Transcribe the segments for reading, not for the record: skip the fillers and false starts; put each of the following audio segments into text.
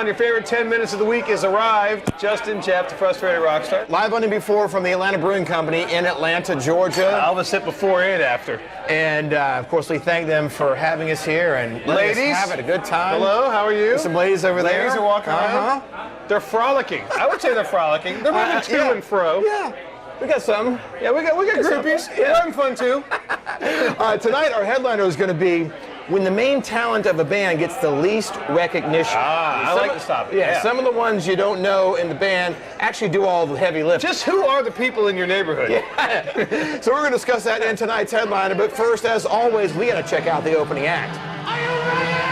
on. Your favorite 10 minutes of the week has arrived. Justin, Jeff, the Frustrated Rockstar. Live on and before from the Atlanta Brewing Company in Atlanta, Georgia. I'll have a sip before and after. And, of course, we thank them for having us here and letting us have a good time. Hello, how are you? There's some ladies over there. Ladies are walking around. They're frolicking. I would say they're frolicking. They're moving to and fro. Yeah. We got some. Yeah, we got groupies. They're having fun, too. Tonight, our headliner is going to be when the main talent of a band gets the least recognition. I like this topic. Yeah, some of the ones you don't know in the band actually do all the heavy lifting. Just who are the people in your neighborhood? Yeah. So we're going to discuss that in tonight's headliner. But first, as always, we got to check out the opening act. Are you ready?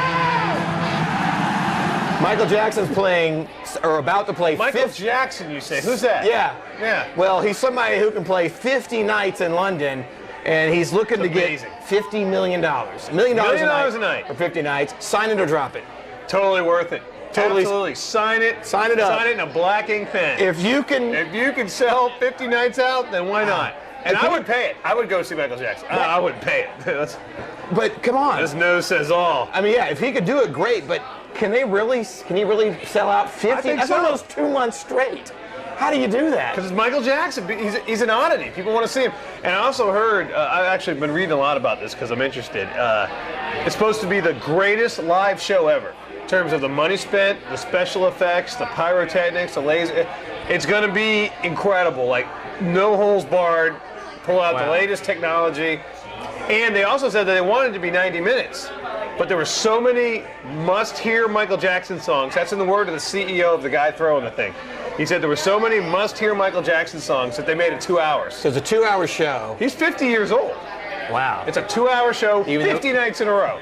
Michael Jackson's playing, or about to play. Michael Jackson, you say? Who's that? Yeah. Yeah. Well, he's somebody who can play 50 nights in London. And he's looking to get $50 million. $1 million a night. For 50 nights. Sign it or drop it. Totally worth it. Totally. Absolutely. Sign it. Sign it up. Sign it in a black ink pen. If you can sell 50 nights out, then why not? And I would pay it. I would go see Michael Jackson. I wouldn't pay it. But come on. This nose says all. I mean, yeah, if he could do it, great. But can he really sell out 50? I think That's almost 2 months straight. How do you do that? Because it's Michael Jackson. He's an oddity. People want to see him. And I also heard, I've actually been reading a lot about this because I'm interested. It's supposed to be the greatest live show ever in terms of the money spent, the special effects, the pyrotechnics, the laser. It's going to be incredible. Like, no holes barred, pull out the latest technology. And they also said that they wanted it to be 90 minutes. But there were so many must-hear Michael Jackson songs. That's in the word of the CEO of the guy throwing the thing. He said there were so many must-hear Michael Jackson songs that they made it 2 hours. So it's a 2-hour show. He's 50 years old. Wow. It's a 2-hour show, 50 nights in a row.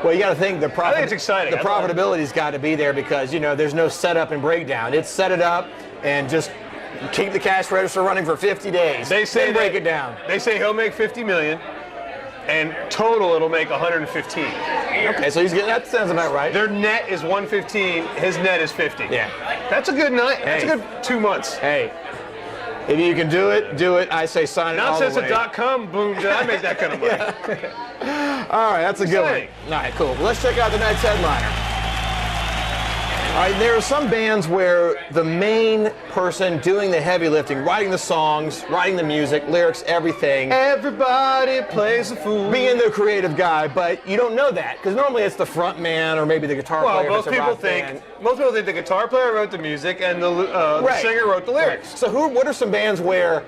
Well, you got to think I think it's exciting. The profitability's got to be there because, there's no setup and breakdown. It's set it up and just keep the cash register running for 50 days. They say then break it down. They say he'll make $50 million. And total, it'll make 115. Okay, so he's getting, that sounds about right. Their net is 115. His net is 50. Yeah, that's a good night. That's a good 2 months. Hey, if you can do it, do it. I say sign it all the way. Not since a .com boom did I make that kind of money. All right, that's a good one. All right, cool. Well, let's check out tonight's headliner. All right, there are some bands where the main person doing the heavy lifting, writing the songs, writing the music, lyrics, everything. Everybody plays the fool. Being the creative guy, but you don't know that because normally it's the front man or maybe the guitar player. Most people think the guitar player wrote the music and the singer wrote the lyrics. Right. So what are some bands where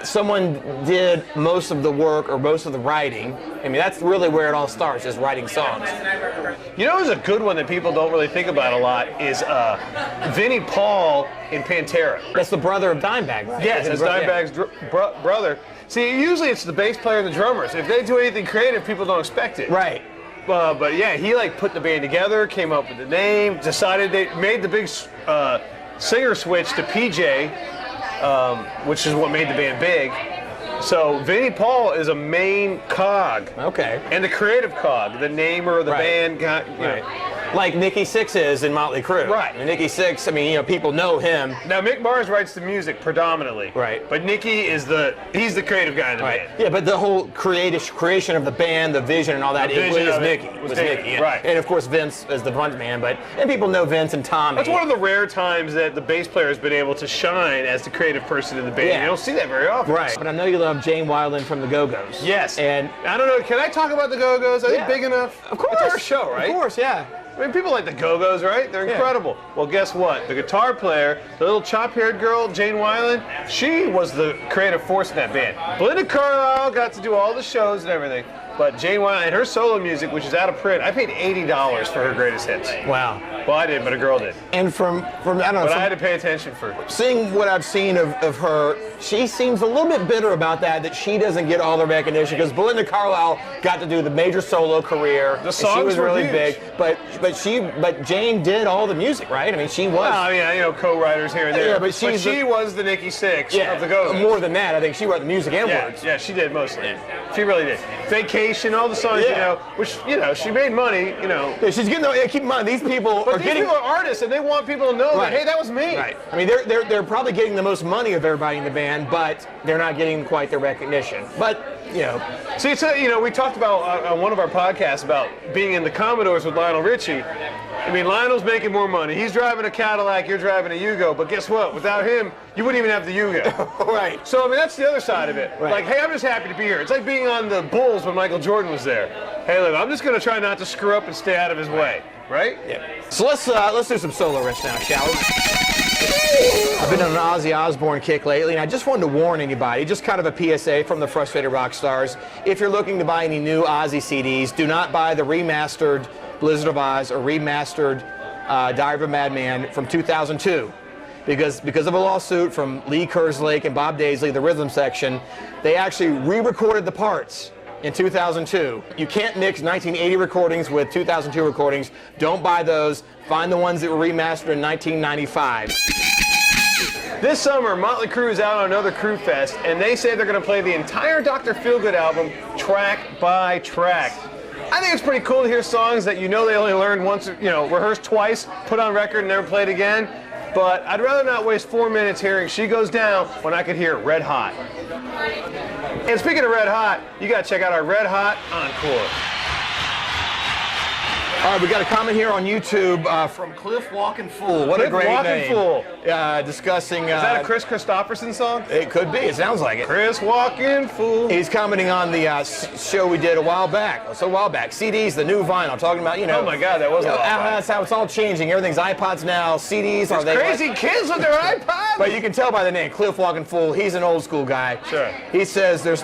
someone did most of the work or most of the writing? I mean, that's really where it all starts, is writing songs. You know, there's a good one that people don't really think about a lot is Vinnie Paul in Pantera. That's the brother of Dimebag, right? Yes, it's Dimebag's brother. See, usually it's the bass player and the drummers. If they do anything creative, people don't expect it. Right. But yeah, he put the band together, came up with the name, decided they made the big singer switch to PJ, which is what made the band big. So Vinnie Paul is a main cog. Okay. And the creative cog, the namer of the band. Like Nicky Sixx is in Motley Crue. Right. And Nicky Sixx, people know him. Now Mick Mars writes the music predominantly. Right. But Nicky he's the creative guy in the band. Yeah, but the whole creation of the band, the vision and all that, it was Nicky. It was Nicky. Yeah. Right. And of course Vince is the front man, and people know Vince and Tommy. That's one of the rare times that the bass player has been able to shine as the creative person in the band. Yeah. You don't see that very often. Right. But I know you love Jane Wilen from the Go Gos. Yes. And I don't know, can I talk about the Go Gos? Are they big enough? Of course. It's our show, right? Of course, yeah. I mean, people like the Go Gos, right? They're incredible. Well, guess what? The guitar player, the little chop-haired girl, Jane Wilen, she was the creative force in that band. Belinda Carlisle got to do all the shows and everything. But Jane Wilen and her solo music, which is out of print, I paid $80 for her greatest hits. Wow. Well, I did, but a girl did. And from I don't know. But I had to pay attention for seeing what I've seen of her. She seems a little bit bitter about that she doesn't get all the recognition because Belinda Carlisle got to do the major solo career. The songs she was were really huge. big, but Jane did all the music, right? I mean, she was. Well, co-writers here and there. Yeah, but she was the Nicky Sixx of the Go Gos. More than that, I think she wrote the music and words. Yeah, she did mostly. Yeah. She really did. Vacation, all the songs, which she made money, Yeah, she's getting. Keep in mind, these people people are artists, and they want people to know that, hey, that was me. Right. I mean, they're probably getting the most money of everybody in the band, but they're not getting quite the recognition. But see, we talked about on one of our podcasts about being in the Commodores with Lionel Richie. I mean, Lionel's making more money. He's driving a Cadillac, you're driving a Yugo. But guess what? Without him, you wouldn't even have the Yugo. Right. So, I mean, that's the other side of it. Right. Like, hey, I'm just happy to be here. It's like being on the Bulls when Michael Jordan was there. Hey, look, I'm just going to try not to screw up and stay out of his way. Right? Yeah. So let's do some solo riffs now, shall we? I've been on an Ozzy Osbourne kick lately, and I just wanted to warn anybody, just kind of a PSA from the Frustrated Rockstars. If you're looking to buy any new Ozzy CDs, do not buy the remastered Blizzard of Oz or remastered Diary of a Madman from 2002. Because of a lawsuit from Lee Kerslake and Bob Daisley, the rhythm section, they actually re-recorded the parts in 2002. You can't mix 1980 recordings with 2002 recordings. Don't buy those. Find the ones that were remastered in 1995. This summer, Motley Crue is out on another Crue Fest, and they say they're going to play the entire Dr. Feelgood album, track by track. I think it's pretty cool to hear songs that you know they only learned once, rehearsed twice, put on record, and never played again. But I'd rather not waste 4 minutes hearing She Goes Down when I could hear Red Hot. And speaking of Red Hot, you got to check out our Red Hot Encore. All right, we got a comment here on YouTube from Cliff Walkin' Fool. What Cliff a great Walkin' name. Fool. Discussing. Is that a Chris Christopherson song? It could be. It sounds like it. Chris Walkin' Fool. He's commenting on the show we did a while back. CDs, the new vinyl. Talking about, Oh my God, that was a while back. That's how it's all changing. Everything's iPods now. CDs are they crazy kids with their iPods. But you can tell by the name, Cliff Walkin' Fool. He's an old school guy. Sure. He says there's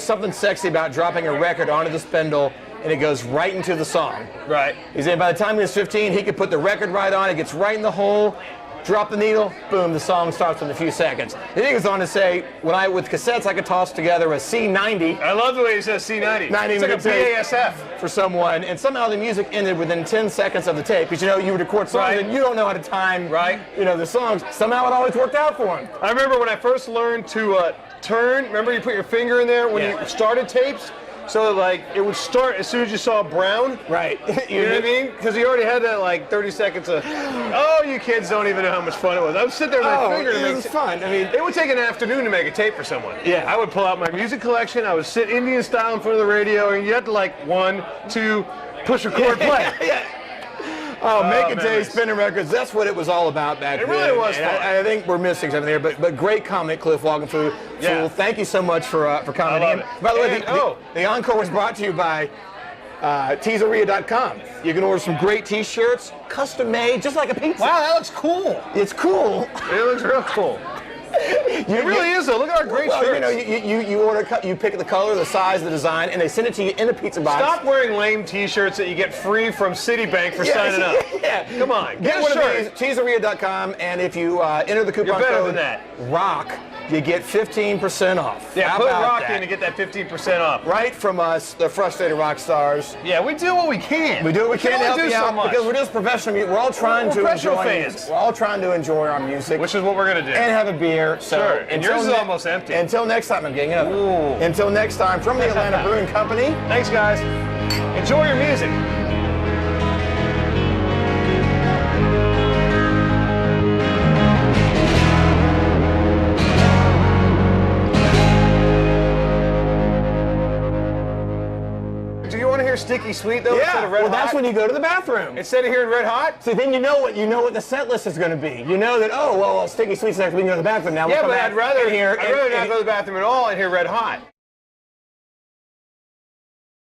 something sexy about dropping a record onto the spindle, and it goes right into the song. Right. He said by the time he was 15, he could put the record right on. It gets right in the hole. Drop the needle, boom, the song starts in a few seconds. Then he goes on to say, with cassettes, I could toss together a C90. I love the way he says C90. It's like a BASF. For someone, and somehow the music ended within 10 seconds of the tape. Because you would record songs and you don't know how to time the songs. Somehow it always worked out for him. I remember when I first learned to turn, remember you put your finger in there when you started tapes? So like it would start as soon as you saw brown. Right. You know what I mean? Because you already had that like 30 seconds of, oh, you kids don't even know how much fun it was. I would sit there with my finger to make it. Was fun. I mean, it would take an afternoon to make a tape for someone. Yeah. I would pull out my music collection. I would sit Indian style in front of the radio, and you had to like 1, 2, push record, play. Making tapes, spinning records, that's what it was all about back then. It really was fun. I think we're missing something there, but great comment, Cliff Walkin' Fool. Yeah. Thank you so much for commenting. By the way, the encore was brought to you by Teaseria.com. You can order some great T-shirts, custom made, just like a pizza. Wow, that looks cool. It's cool. It looks real cool. It really is though. Look at our great shirts. You order, you pick the color, the size, the design, and they send it to you in a pizza box. Stop wearing lame T-shirts that you get free from Citibank for signing up. Yeah. Come on, get one of these. Teaseria.com, and if you enter the coupon code ROCK, you get 15% off. Yeah, put ROCK in to get that 15% off. Right from us, the Frustrated Rockstars. Yeah, we do what we can. We do what we can to help you out because we're just professional. We're all trying to enjoy music. We're all trying to enjoy our music, which is what we're gonna do, and have a beer. So sure. And yours is almost empty. Until next time, I'm getting up. Until next time, from the Atlanta Brewing Company. Thanks, guys. Enjoy your music. Sticky Sweet though? Yeah, instead of Red Hot? That's when you go to the bathroom. Instead of hearing Red Hot? So then you know what the set list is going to be. You know that Sticky Sweet's next, we can go to the bathroom now. Yeah, but I'd rather not go to the bathroom at all and hear Red Hot.